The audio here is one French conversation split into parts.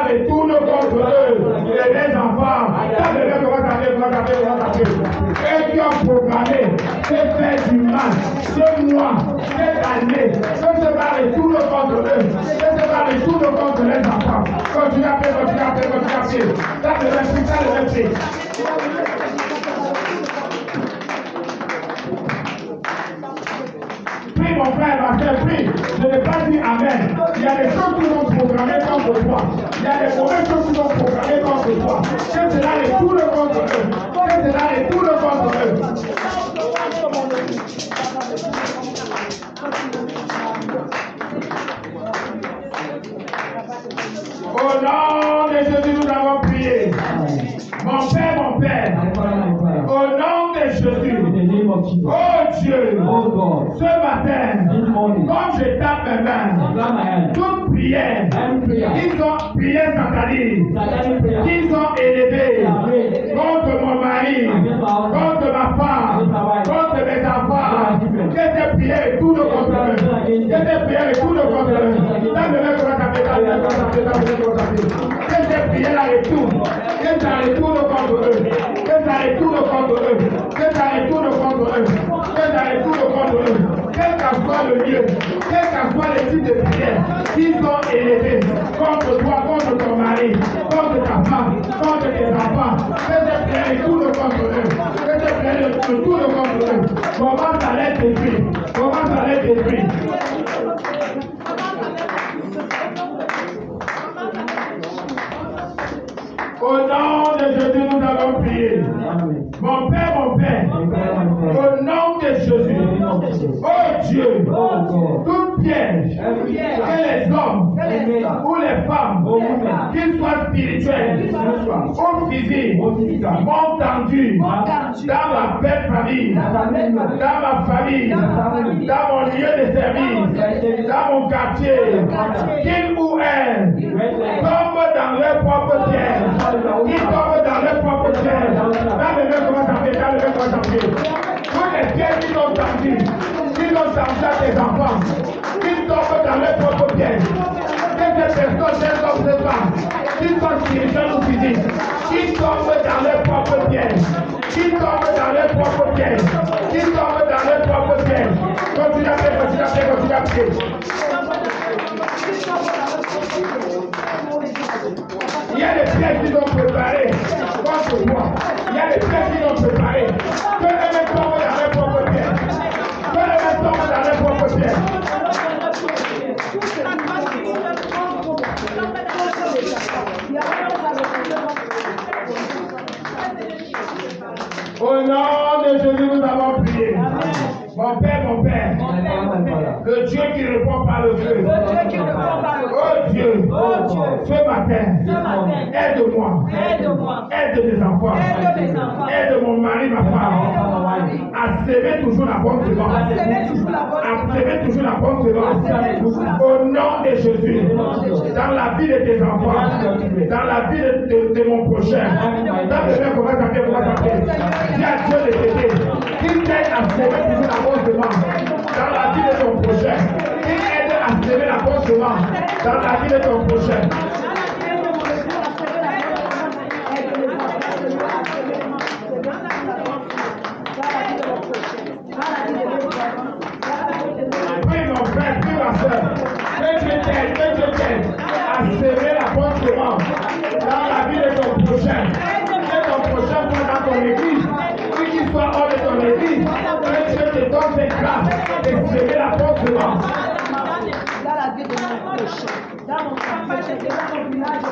barrer tout le contre eux. Les enfants, ça devait commencer à faire. Et qui ont programmé de faire du mal ce mois, cette année, de se barrer tout le contre eux, de se barrer tout le contre les enfants. Continue à faire. Ça devait plus. Prie mon frère, ma soeur, prie. Je n'ai pas dit amen. Il y a des choses qui sont programmées contre toi. Il y a des mauvaises choses qui sont programmées contre toi. Que cela est tout le contre eux. Que cela est tout le contre eux. Au nom de Jésus, nous avons prié. Mon Père, au nom de Jésus, oh Dieu, ce matin, comme je tape mes mains, toute prière, ils ont prié satanique, qu'ils ont élevée contre mon mari, contre ma femme, contre mes enfants, que ces prières et tout le contre eux, que ces prières et tout le contre eux, que ces prières retournent, que ça retourne contre eux, que ça retourne contre eux, que ça retourne contre eux, que ça retourne contre eux, quel qu'en soit le lieu, quel qu'en soit le type de prière qu'ils ont élevé contre toi, contre ton mari, contre ta femme, contre tes enfants, que ces prières retournent contre eux, que ces prières retournent contre eux. Comment ça les détruit? Comment ça les détruit? Au nom de Jésus, nous allons prier. Mon Père, au nom de Jésus, oh Dieu, toute piège que les hommes ou les femmes, qu'ils soient spirituels ou physiques, m'ont tendu dans ma belle famille, dans ma famille, dans mon lieu de service, dans mon quartier, qu'ils ou elles tombent dans leur propre piège. Ils tombent dans leur propre piège. Dans le même comment ça fait, tous les pièges qu'ils ont tendus, qu'ils ont tendu à tes enfants, qu'ils tombent dans leur propre piège. Que ces personnes, ces hommes, ces femmes, qu'ils soient spirituels ou physiques, qu'ils tombent dans leur propre piège. Qu'ils tombent dans leur propre piège. Qu'ils tombent dans leur propre piège. Continue à faire. Il y a des pièges qui sont préparés contre toi. Il y a des pièges qui sont préparés. Que les mecs tombent dans leur propre piège. Que les mecs tombent dans leur propre piège. Au nom de Jésus, nous avons prié. Mon Père, le Dieu qui répond par le feu. Oh Dieu, ce matin, aide-moi, aide mes enfants, aide mon mari, ma femme, à s'aimer toujours la bonne semence, à s'aimer toujours la bonne semence. Au nom de Jésus, dans la vie de tes enfants, dans la vie de mon prochain, dans le même comment ça fait, dis à Dieu de t'aider, qu'il t'aide à s'aimer toujours la bonne semence, dans la vie de ton prochain, qu'il aide à s'aimer la bonne semence, dans la vie de ton prochain. Prie mon frère, prie ma soeur, que Dieu t'aide à s'aimer la bonne semence dans la vie de ton prochain. Que ton prochain soit dans ton église, qu'il soit hors de ton église, que Dieu te donne cette grâce de s'aimer la bonne semence. Dans la vie de mon prochain, dans mon travail, dans mon village,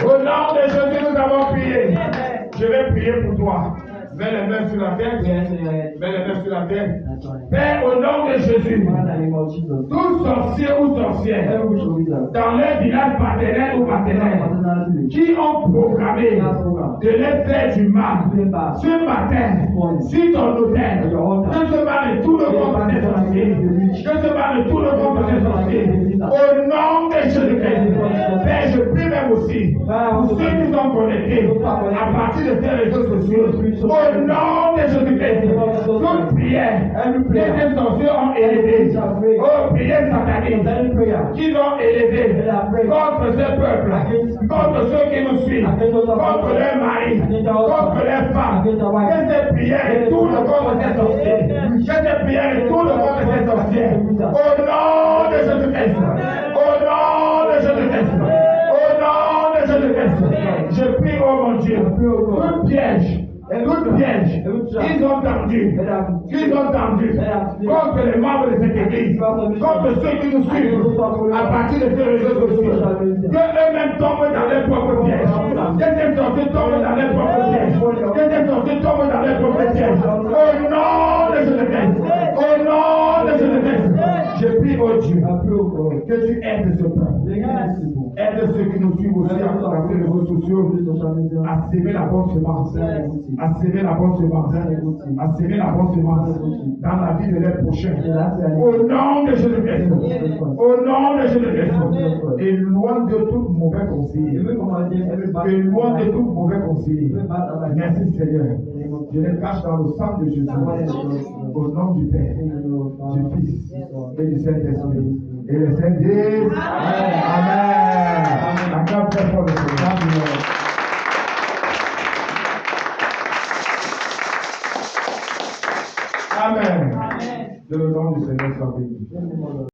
au nom de Jésus, nous avons prié. Je vais prier pour toi. Mets les mains sur la tête. Mets les mains sur la tête. Père, au nom de Jésus, tous sorciers ou sorcières, dans leur village paternel ou maternel, qui ont programmé de les faire du mal, ce matin, sur ton hôtel, que se barre tout le monde des sorciers, que se barre tout le monde des sorciers, au nom de Jésus-Christ. Père, je prie même aussi pour ceux qui sont connectés à partir de ces réseaux sociaux, au nom de Jésus-Christ, toute prière que ces sorciers ont élevé, oh, prière prières qu'ils ont élevées contre ce peuple, contre ceux qui nous suivent, contre leurs maris, contre leurs femmes, que ces prières retournent contre ces sorciers, que ces prières retournent contre ces sorciers, au nom de Jésus-Christ, au nom de Jésus-Christ, au nom de Jésus-Christ, je prie, oh mon Dieu, tout piège, qu'ils ont tendu contre les membres de cette église, contre ceux qui nous suivent à partir de ces réseaux sociaux, que eux-mêmes tombent dans leurs propres pièges, que ces sorciers tombent dans leurs propres pièges, que ces sorciers tombent dans leurs propres pièges, au nom de Jésus-Christ, au nom de Jésus-Christ, je prie, oh Dieu, que tu aides ce peuple, aide ceux qui nous suivent aussi à travers les réseaux sociaux à s'aimer la bonne semence, à s'aimer la bonne semence, à s'aimer la bonne semence dans la vie de leurs prochains. Au nom de Jésus-Christ, au nom de Jésus-Christ, et loin de tout mauvais conseil, et loin de tout mauvais conseil. Merci Seigneur. Je les cache dans le sang de Jésus, au nom du Père, du Fils et du Saint-Esprit. Et le Seigneur dit Amen. La grâce très fort de Seigneur. Amen. De le nom du Seigneur soit béni.